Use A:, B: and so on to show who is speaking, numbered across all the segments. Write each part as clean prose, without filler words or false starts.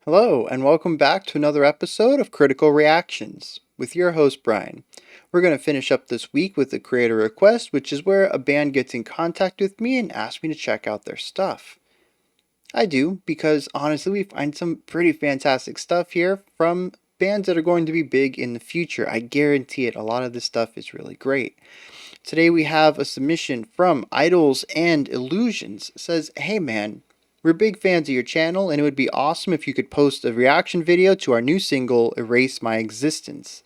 A: Hello, and welcome back to another episode of Critical Reactions with your host, Bryan. We're going to finish up this week with a creator request, which is where a band gets in contact with me and asks me to check out their stuff. I do, because honestly, we find some pretty fantastic stuff here from bands that are going to be big in the future. I guarantee it, a lot of this stuff is really great. Today we have a submission from Idols and Illusions. It says, "Hey man, we're big fans of your channel and it would be awesome if you could post a reaction video to our new single, Erase My Existence.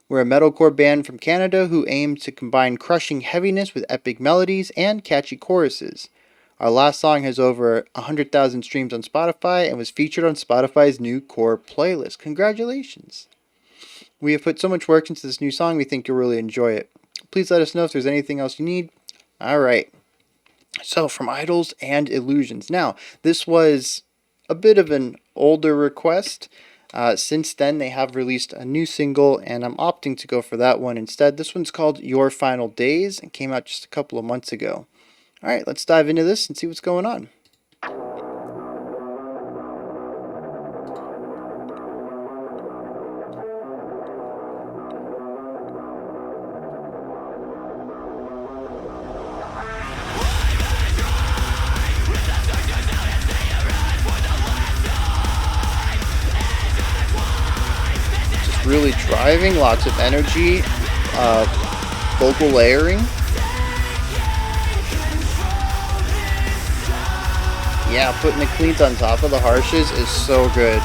A: We're a metalcore band from Canada who aim to combine crushing heaviness with epic melodies and catchy choruses. Our last song has over 100,000 streams on Spotify and was featured on Spotify's new core playlist. Congratulations. We have put so much work into this new song, we think you'll really enjoy it. Please let us know if there's anything else you need." Alright, so from Idols and Illusions. Now, this was a bit of an older request. Since then, they have released a new single, and I'm opting to go for that one instead. This one's called Your Final Days and came out just a couple of months ago. Alright, let's dive into this and see what's going on. Just really driving, lots of energy, vocal layering. Yeah, putting the cleans on top of the harshes is so good.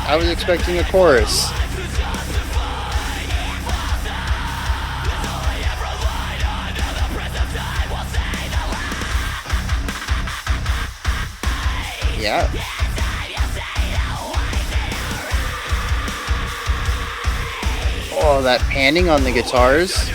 A: I was expecting a chorus. Yeah. Oh, that panning on the guitars.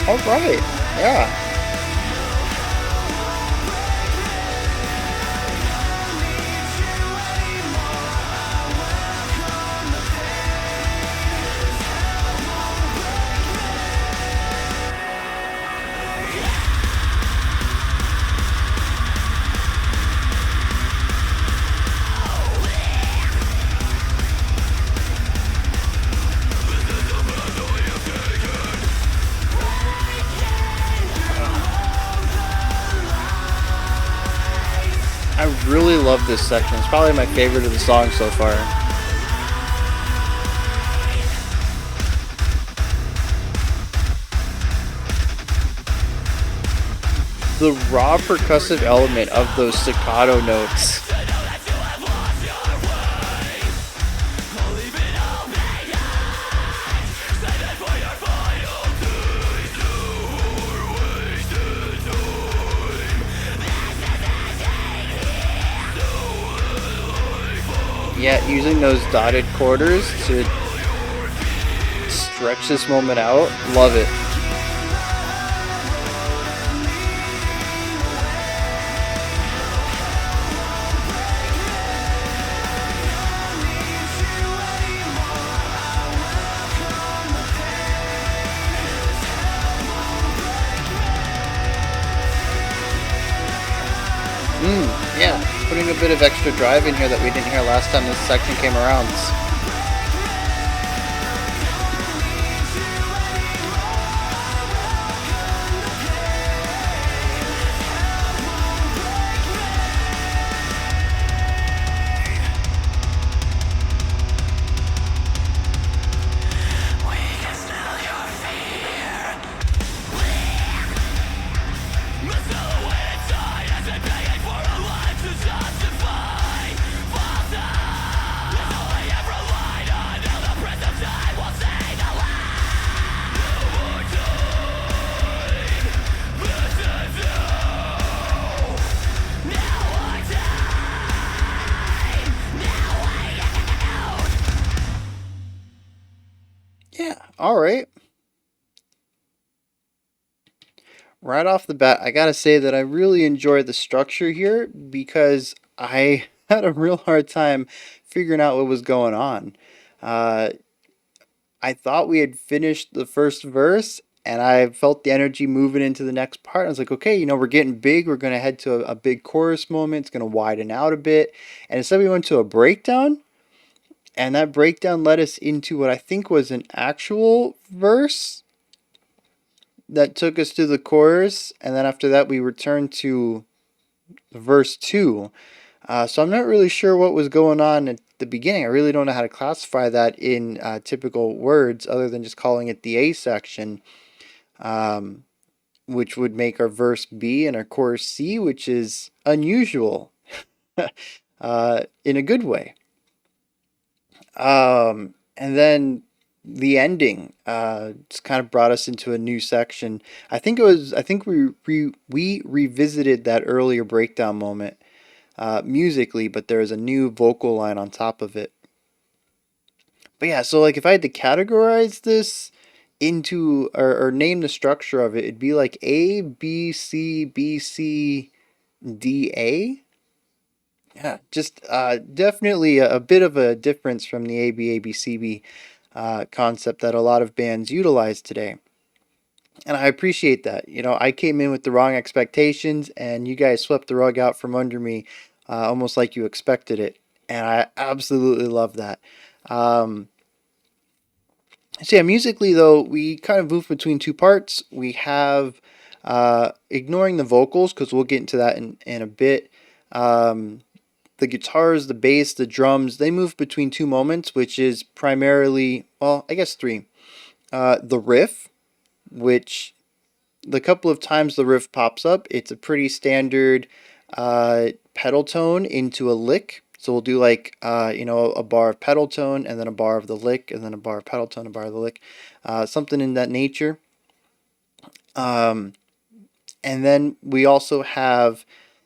A: All right. Yeah. I really love this section. It's probably my favorite of the song so far. The raw percussive element of those staccato notes. Yeah, using those dotted quarters to stretch this moment out. Love it. Yeah, putting a bit of extra drive in here that we didn't hear last time this section came around. All right. Right off the bat, I gotta say that I really enjoy the structure here because I had a real hard time figuring out what was going on. Uh, I thought we had finished the first verse and I felt the energy moving into the next part. I was like, okay, we're getting big. We're going to head to a big chorus moment. It's going to widen out a bit. And instead, we went to a breakdown. And that breakdown led us into what I think was an actual verse that took us to the chorus. And then after that, we returned to verse two. So I'm not really sure what was going on at the beginning. I really don't know how to classify that in typical words other than just calling it the A section, um, which would make our verse B and our chorus C, which is unusual in a good way. And then the ending just kind of brought us into a new section. I think we revisited that earlier breakdown moment musically, but there's a new vocal line on top of it. But yeah, so like if I had to categorize this into or name the structure of it, it'd be like A, B, C, B, C, D, A. Yeah, just definitely a bit of a difference from the A, B, A, B, C, B concept that a lot of bands utilize today. And I appreciate that. I came in with the wrong expectations, and you guys swept the rug out from under me, almost like you expected it. And I absolutely love that. Um, so yeah, musically though, we kind of move between two parts. We have ignoring the vocals because we'll get into that in a bit. Um, the guitars, the bass, the drums, they move between two moments, which is primarily, well, I guess three. The riff, which the couple of times the riff pops up, it's a pretty standard pedal tone into a lick. So we'll do like a bar of pedal tone and then a bar of the lick and then a bar of pedal tone, a bar of the lick, something in that nature. Um, and then we also have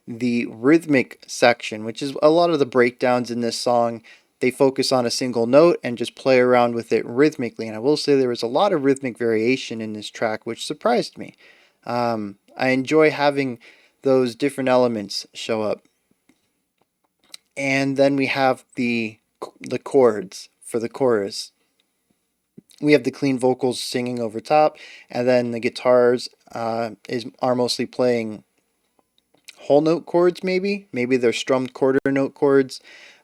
A: the rhythmic section, which is a lot of the breakdowns in this song. They focus on a single note and just play around with it rhythmically. And I will say there was a lot of rhythmic variation in this track, which surprised me. I enjoy having those different elements show up. And then we have the chords for the chorus. We have the clean vocals singing over top, and then the guitars are mostly playing whole note chords. Maybe they're strummed quarter note chords,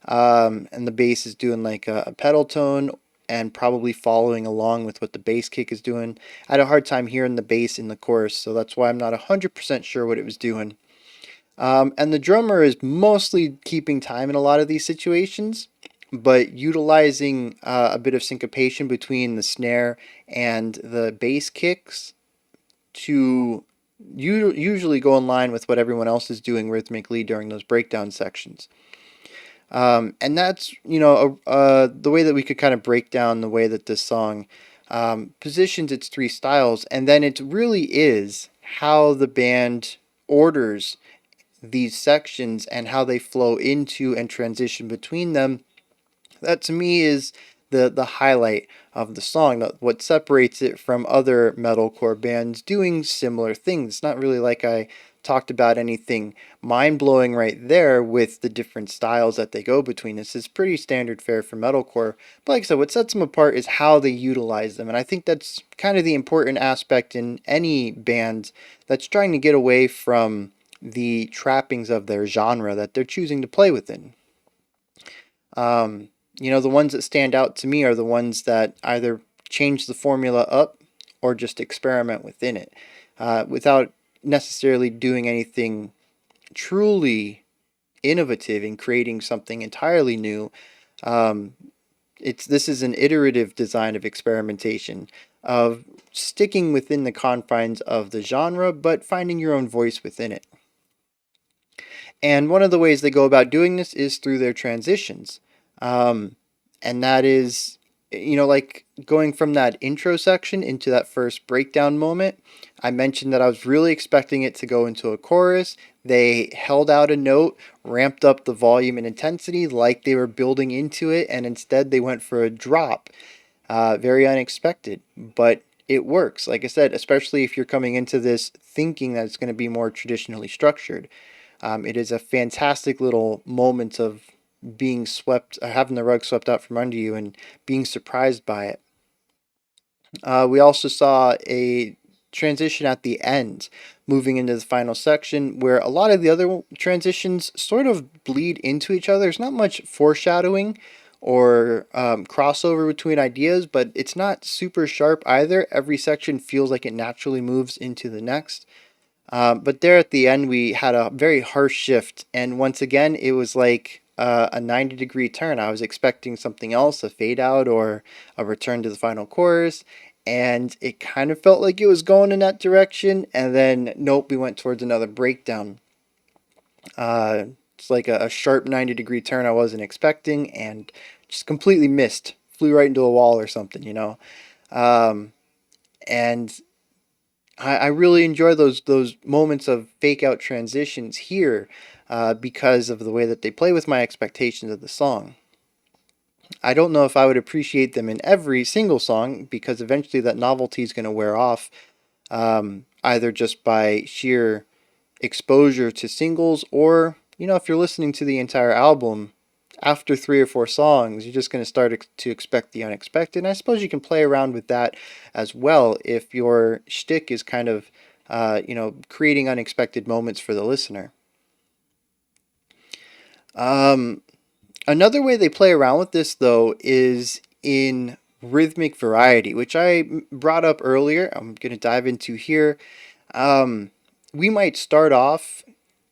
A: and the bass is doing like a pedal tone and probably following along with what the bass kick is doing. I had a hard time hearing the bass in the chorus, so that's why I'm not 100% sure what it was doing. And the drummer is mostly keeping time in a lot of these situations, but utilizing a bit of syncopation between the snare and the bass kicks to usually go in line with what everyone else is doing rhythmically during those breakdown sections. And that's, the way that we could kind of break down the way that this song positions its three styles. And then it really is how the band orders these sections and how they flow into and transition between them. That to me is the highlight of the song. What separates it from other metalcore bands doing similar things. It's not really like I talked about anything mind blowing right there with the different styles that they go between. This is pretty standard fare for metalcore. But like I said, what sets them apart is how they utilize them. And I think that's kind of the important aspect in any band that's trying to get away from the trappings of their genre that they're choosing to play within. The ones that stand out to me are the ones that either change the formula up or just experiment within it without necessarily doing anything truly innovative in creating something entirely new. Um, this is an iterative design of experimentation, of sticking within the confines of the genre, but finding your own voice within it. And one of the ways they go about doing this is through their transitions. Um, and that is, like going from that intro section into that first breakdown moment. I mentioned that I was really expecting it to go into a chorus. They held out a note, ramped up the volume and intensity like they were building into it, and instead they went for a drop. Very unexpected, but it works. Like I said, especially if you're coming into this thinking that it's going to be more traditionally structured. It is a fantastic little moment of being swept, having the rug swept out from under you and being surprised by it. We also saw a transition at the end, moving into the final section, where a lot of the other transitions sort of bleed into each other. There's not much foreshadowing or crossover between ideas, but it's not super sharp either. Every section feels like it naturally moves into the next. But there at the end, we had a very harsh shift, and once again, it was like a 90-degree turn. I was expecting something else, a fade out or a return to the final chorus, and it kind of felt like it was going in that direction, and then nope, we went towards another breakdown. It's like a sharp 90-degree turn I wasn't expecting, and just completely missed. Flew right into a wall or something, you know. Um, and I really enjoy those moments of fake out transitions here because of the way that they play with my expectations of the song. I don't know if I would appreciate them in every single song because eventually that novelty is going to wear off, either just by sheer exposure to singles or, you know, if you're listening to the entire album, after 3 or 4 songs, you're just going to start to expect the unexpected. And I suppose you can play around with that as well if your shtick is kind of, creating unexpected moments for the listener. Um, Another way they play around with this, though, is in rhythmic variety, which I brought up earlier. I'm going to dive into here. Um, we might start off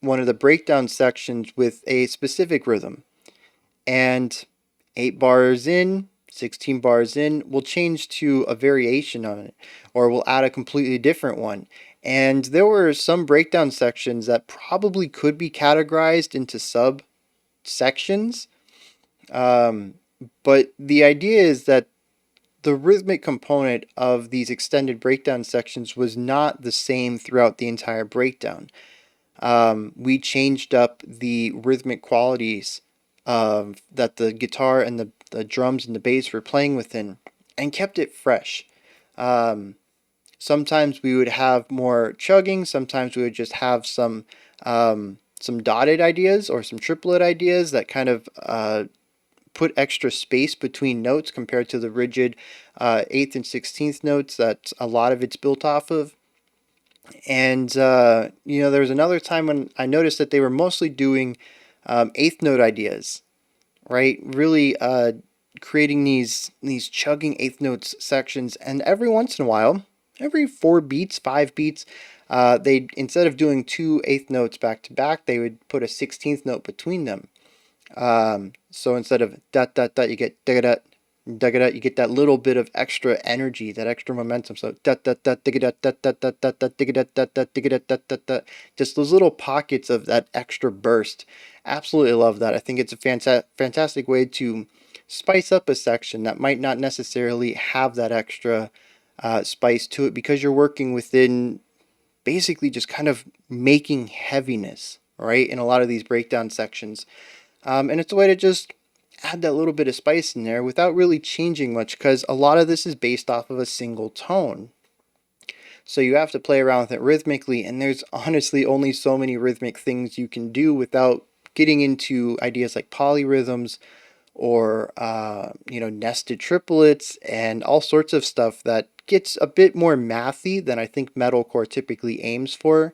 A: one of the breakdown sections with a specific rhythm, and 8 bars in, 16 bars in, we'll change to a variation on it, or we'll add a completely different one. And there were some breakdown sections that probably could be categorized into sub sections. Um, but the idea is that the rhythmic component of these extended breakdown sections was not the same throughout the entire breakdown. We changed up the rhythmic qualities that the guitar and the drums and the bass were playing within and kept it fresh. Um, Sometimes we would have more chugging, sometimes we would just have some dotted ideas or some triplet ideas that kind of put extra space between notes compared to the rigid 8th and 16th notes that a lot of it's built off of. And, there was another time when I noticed that they were mostly doing eighth note ideas, right? Really creating these chugging eighth notes sections. And every once in a while, every 4 beats, 5 beats, they instead of doing two eighth notes back to back, they would put a 16th note between them. So instead of dot dot dot, you get da da da da. You get that little bit of extra energy, that extra momentum. So dot dot dot da dot dot dot dot dot dot dot dot dot dot dot dot. Just those little pockets of that extra burst. Absolutely love that. I think it's a fantastic way to spice up a section that might not necessarily have that extra spice to it because you're working within basically just kind of making heaviness, right? In a lot of these breakdown sections. And it's a way to just add that little bit of spice in there without really changing much because a lot of this is based off of a single tone. So you have to play around with it rhythmically, and there's honestly only so many rhythmic things you can do without getting into ideas like polyrhythms or nested triplets and all sorts of stuff that gets a bit more mathy than I think metalcore typically aims for.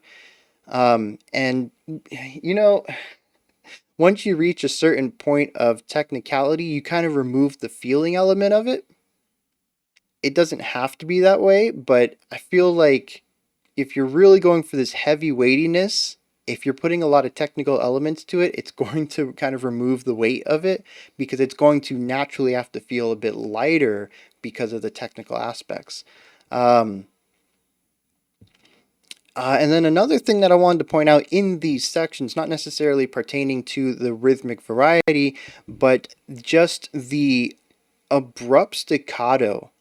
A: And you know, once you reach a certain point of technicality, you kind of remove the feeling element of it. It doesn't have to be that way, but I feel like if you're really going for this heavy weightiness, if you're putting a lot of technical elements to it, it's going to kind of remove the weight of it because it's going to naturally have to feel a bit lighter because of the technical aspects. Um, and then another thing that I wanted to point out in these sections, not necessarily pertaining to the rhythmic variety, but just the abrupt staccato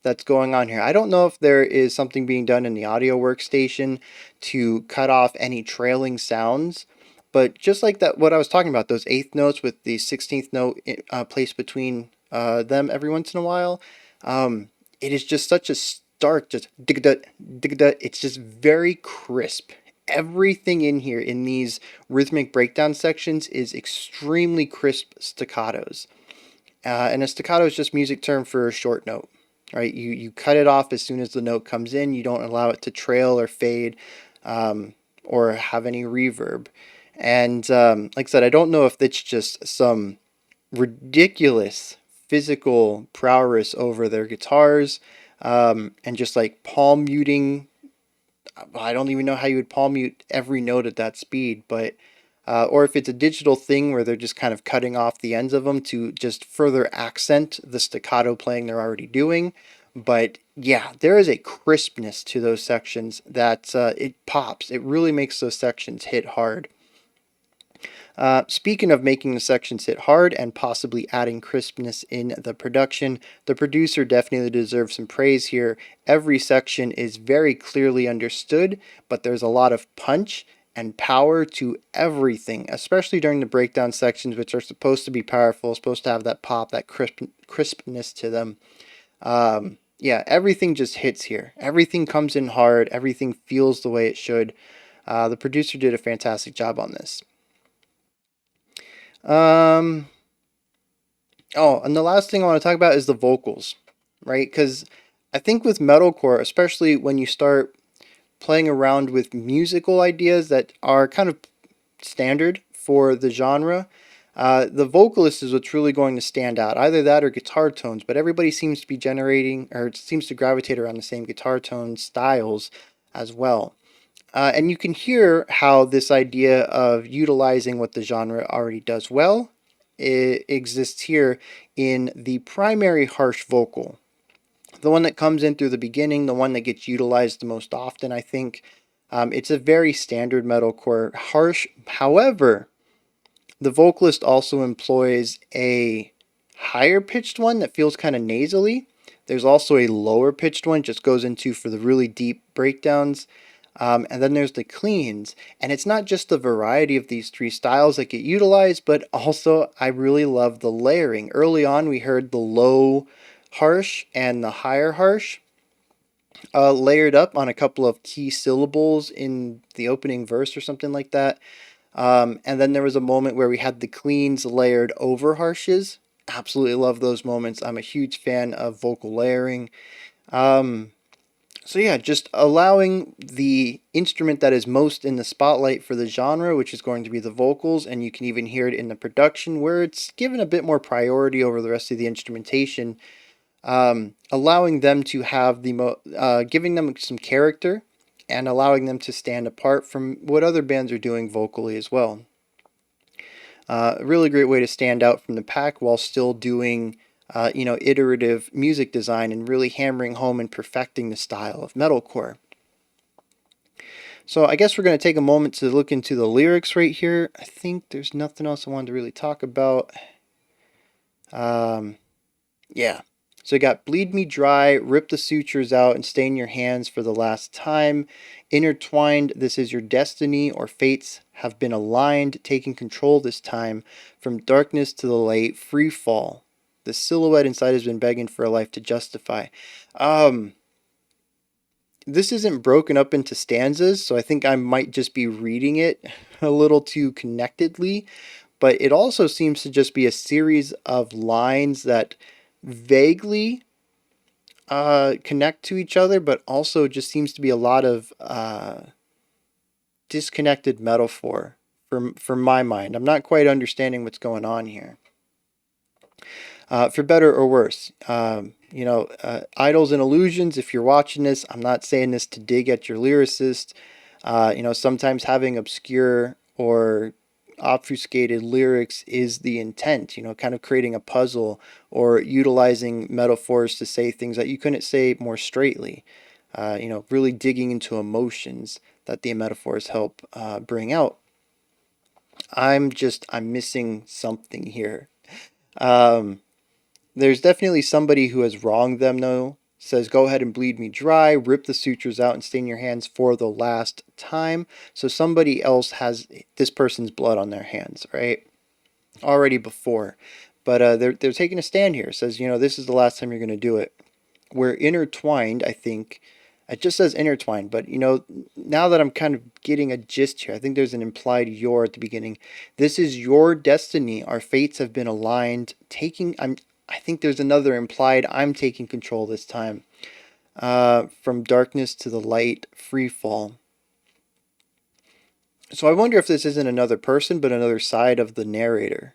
A: that's going on here. I don't know if there is something being done in the audio workstation to cut off any trailing sounds, but just like that, what I was talking about, those eighth notes with the 16th note placed between them every once in a while, It is just such a stark, just digga digga. It's just very crisp. Everything in here in these rhythmic breakdown sections is extremely crisp staccatos. And a staccato is just music term for a short note, right? You cut it off as soon as the note comes in. You don't allow it to trail or fade, or have any reverb. And like I said, I don't know if it's just some ridiculous physical prowess over their guitars, and just like palm muting. I don't even know how you would palm mute every note at that speed, but or if it's a digital thing where they're just kind of cutting off the ends of them to just further accent the staccato playing they're already doing. But yeah, there is a crispness to those sections that it pops. It really makes those sections hit hard. Speaking of making the sections hit hard and possibly adding crispness in the production, the producer definitely deserves some praise here. Every section is very clearly understood, but there's a lot of punch and power to everything, especially during the breakdown sections, which are supposed to be powerful, supposed to have that pop, that crispness to them. Yeah, everything just hits here. Everything comes in hard. Everything feels the way it should. The producer did a fantastic job on this. Um, oh, and the last thing I want to talk about is the vocals, right? Because I think with metalcore, especially when you start playing around with musical ideas that are kind of standard for the genre, the vocalist is what's really going to stand out. Either that or guitar tones, but everybody seems to be generating or seems to gravitate around the same guitar tone styles as well. And you can hear how this idea of utilizing what the genre already does well, it exists here in the primary harsh vocal. The one that comes in through the beginning, the one that gets utilized the most often, I think. It's a very standard metalcore harsh. However, the vocalist also employs a higher pitched one that feels kind of nasally. There's also a lower pitched one, just goes into for the really deep breakdowns. And then there's the cleans. And it's not just the variety of these three styles that get utilized, but also I really love the layering. Early on, we heard the low harsh and the higher harsh layered up on a couple of key syllables in the opening verse or something like that. And then there was a moment where we had the cleans layered over harshes. Absolutely love those moments. I'm a huge fan of vocal layering. So yeah, just allowing the instrument that is most in the spotlight for the genre, which is going to be the vocals, and you can even hear it in the production where it's given a bit more priority over the rest of the instrumentation, allowing them to have giving them some character and allowing them to stand apart from what other bands are doing vocally as well. A really great way to stand out from the pack while still doing iterative music design and really hammering home and perfecting the style of metalcore. So I guess we're going to take a moment to look into the lyrics right here. I think there's nothing else I wanted to really talk about. Yeah. So you got bleed me dry, rip the sutures out, and stain your hands for the last time. Intertwined, this is your destiny or fates have been aligned, taking control this time. From darkness to the light, free fall. The silhouette inside has been begging for a life to justify. This isn't broken up into stanzas, so I think I might just be reading it a little too connectedly. But it also seems to just be a series of lines that vaguely connect to each other, but also just seems to be a lot of disconnected metaphor from my mind. I'm not quite understanding what's going on here. For better or worse, idols and illusions. If you're watching this, I'm not saying this to dig at your lyricist. Sometimes having obscure or obfuscated lyrics is the intent, kind of creating a puzzle or utilizing metaphors to say things that you couldn't say more straightly. Really digging into emotions that the metaphors help bring out. I'm missing something here. There's definitely somebody who has wronged them, though. Says, go ahead and bleed me dry, rip the sutures out, and stain your hands for the last time. So somebody else has this person's blood on their hands, right? Already before. But they're taking a stand here. Says, this is the last time you're going to do it. we're intertwined, I think. It just says intertwined, but now that I'm kind of getting a gist here, I think there's an implied "your" at the beginning. This is your destiny. Our fates have been aligned. I think there's another implied "I'm taking control this time." From darkness to the light, free fall. So I wonder if this isn't another person, but another side of the narrator.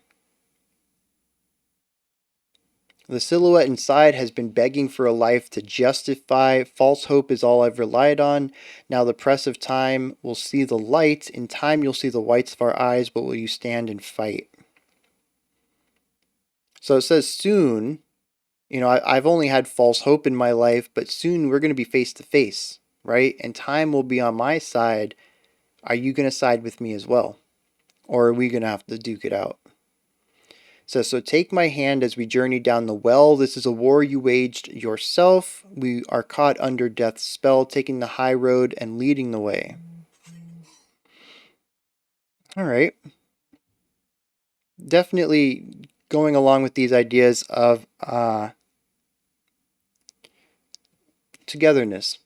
A: The silhouette inside has been begging for a life to justify. False hope is all I've relied on. Now the press of time will see the light. In time you'll see the whites of our eyes, but will you stand and fight? So it says soon. I've only had false hope in my life, but soon we're going to be face to face, right? And time will be on my side. Are you going to side with me as well? Or are we going to have to duke it out? So take my hand as we journey down the well. This is a war you waged yourself. We are caught under death's spell, taking the high road and leading the way. All right. Definitely going along with these ideas of togetherness.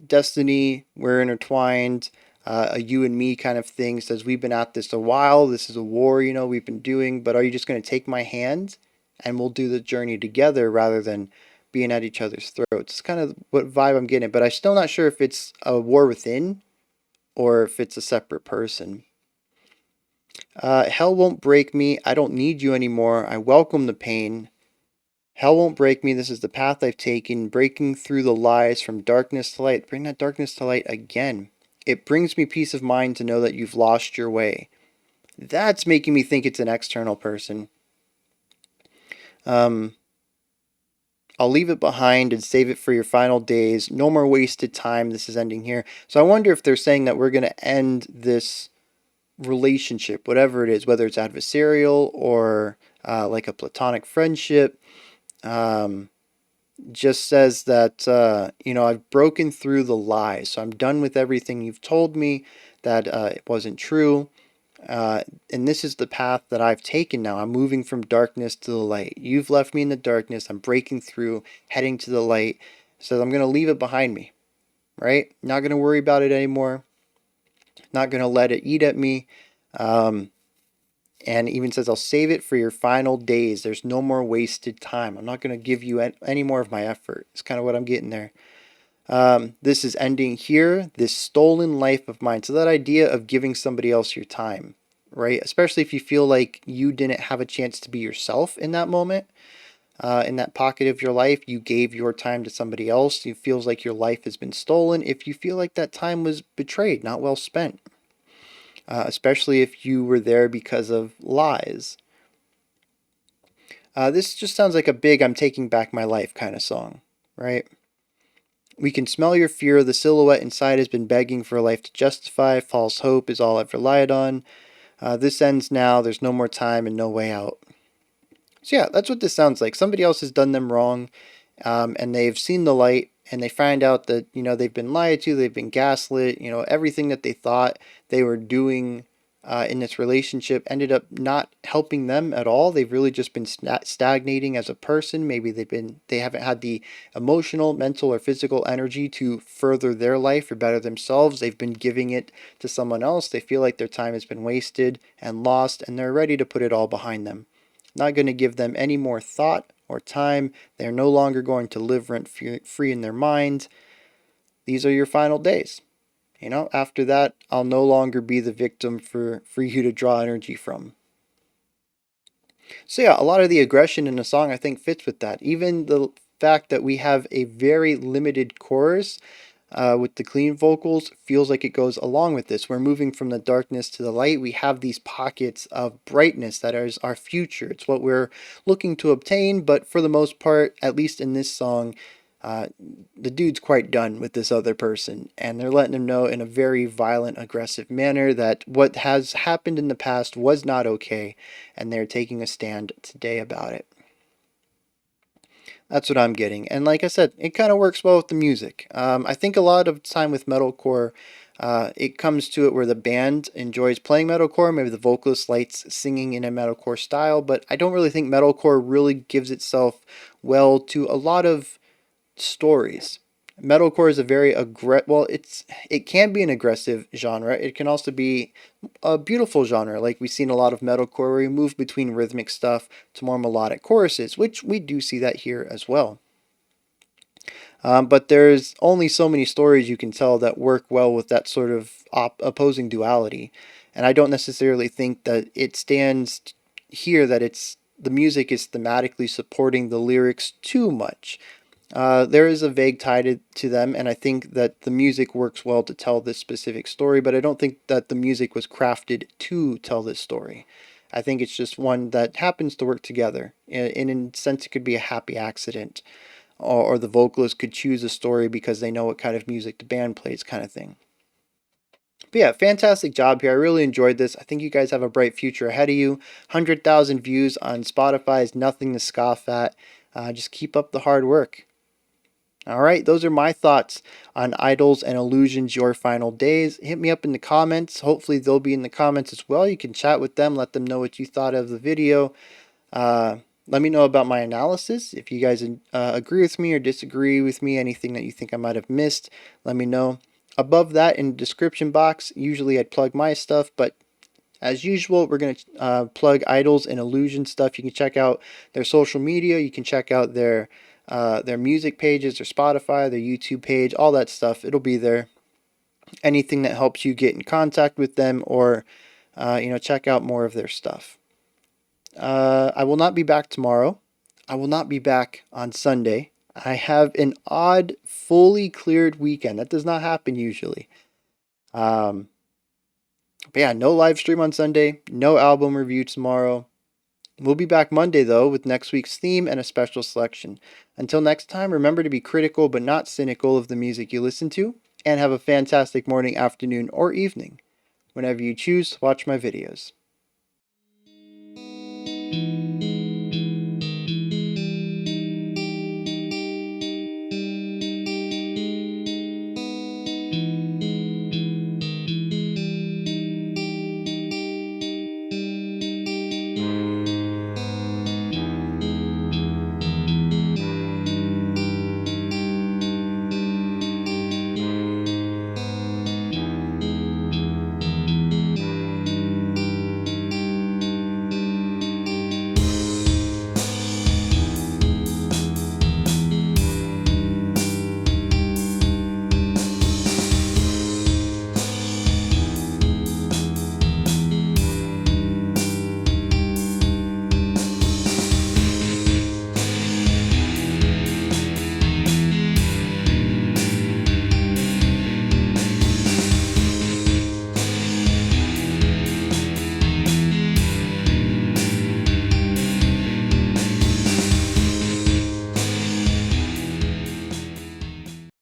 A: Destiny, we're intertwined. A you and me kind of thing says we've been at this a while. This is a war, we've been doing. But are you just going to take my hand and we'll do the journey together rather than being at each other's throats? It's kind of what vibe I'm getting. But I'm still not sure if it's a war within or if it's a separate person. Hell won't break me. I don't need you anymore. I welcome the pain. Hell won't break me. This is the path I've taken, breaking through the lies from darkness to light. Bring that darkness to light again. It brings me peace of mind to know that you've lost your way. That's making me think it's an external person. I'll leave it behind and save it for your final days. No more wasted time. This is ending here. So I wonder if they're saying that we're going to end this relationship, whatever it is, whether it's adversarial or like a platonic friendship. Just says that, I've broken through the lies. So I'm done with everything you've told me that it wasn't true. And this is the path that I've taken now. I'm moving from darkness to the light. You've left me in the darkness. I'm breaking through, heading to the light. So I'm going to leave it behind me, right? Not going to worry about it anymore. Not going to let it eat at me. And even says, I'll save it for your final days. There's no more wasted time. I'm not going to give you any more of my effort. It's kind of what I'm getting there. This is ending here, this stolen life of mine. So that idea of giving somebody else your time, right? Especially if you feel like you didn't have a chance to be yourself in that moment, in that pocket of your life, you gave your time to somebody else. It feels like your life has been stolen. If you feel like that time was betrayed, not well spent. Especially if you were there because of lies. This just sounds like a big I'm taking back my life kind of song, right? We can smell your fear. The silhouette inside has been begging for a life to justify. False hope is all I've relied on. This ends now. There's no more time and no way out. So yeah, that's what this sounds like. Somebody else has done them wrong, and they've seen the light, and they find out that they've been lied to, they've been gaslit. Everything that they thought they were doing in this relationship ended up not helping them at all. They've really just been stagnating as a person. Maybe they haven't had the emotional, mental, or physical energy to further their life or better themselves. They've been giving it to someone else. They feel like their time has been wasted and lost, and they're ready to put it all behind them. Not going to give them any more thought or time. They're no longer going to live rent free in their mind. These are your final days. After that, I'll no longer be the victim for you to draw energy from. So yeah, a lot of the aggression in the song I think fits with that. Even the fact that we have a very limited chorus with the clean vocals feels like it goes along with this. We're moving from the darkness to the light. We have these pockets of brightness that is our future. It's what we're looking to obtain, but for the most part, at least in this song, the dude's quite done with this other person, and they're letting him know in a very violent, aggressive manner that what has happened in the past was not okay, and they're taking a stand today about it. That's what I'm getting. And like I said, it kind of works well with the music. I think a lot of time with metalcore, it comes to it where the band enjoys playing metalcore. Maybe the vocalist likes singing in a metalcore style, but I don't really think metalcore really gives itself well to a lot of stories. Metalcore is a very it can be an aggressive genre. It can also be a beautiful genre. Like we've seen a lot of metalcore where we move between rhythmic stuff to more melodic choruses, which we do see that here as well. But there's only so many stories you can tell that work well with that sort of opposing duality. And I don't necessarily think that it stands here that the music is thematically supporting the lyrics too much. There is a vague tie to them, and I think that the music works well to tell this specific story, but I don't think that the music was crafted to tell this story. I think it's just one that happens to work together. In a sense, it could be a happy accident, or the vocalist could choose a story because they know what kind of music the band plays, kind of thing. But yeah, fantastic job here. I really enjoyed this. I think you guys have a bright future ahead of you. 100,000 views on Spotify is nothing to scoff at. Just keep up the hard work. All right, those are my thoughts on Idols and Illusions, Your Final Days. Hit me up in the comments. Hopefully, they'll be in the comments as well. You can chat with them, let them know what you thought of the video. Let me know about my analysis. If you guys agree with me or disagree with me, anything that you think I might have missed, let me know. Above that in the description box, usually I'd plug my stuff, but as usual, we're going to plug Idols and Illusion stuff. You can check out their social media. You can check out their music pages, their Spotify, their YouTube page, all that stuff. It'll be there. Anything that helps you get in contact with them or, check out more of their stuff. I will not be back tomorrow. I will not be back on Sunday. I have an odd, fully cleared weekend. That does not happen usually. But yeah, no live stream on Sunday, no album review tomorrow. We'll be back Monday, though, with next week's theme and a special selection. Until next time, remember to be critical but not cynical of the music you listen to, and have a fantastic morning, afternoon, or evening, whenever you choose to watch my videos.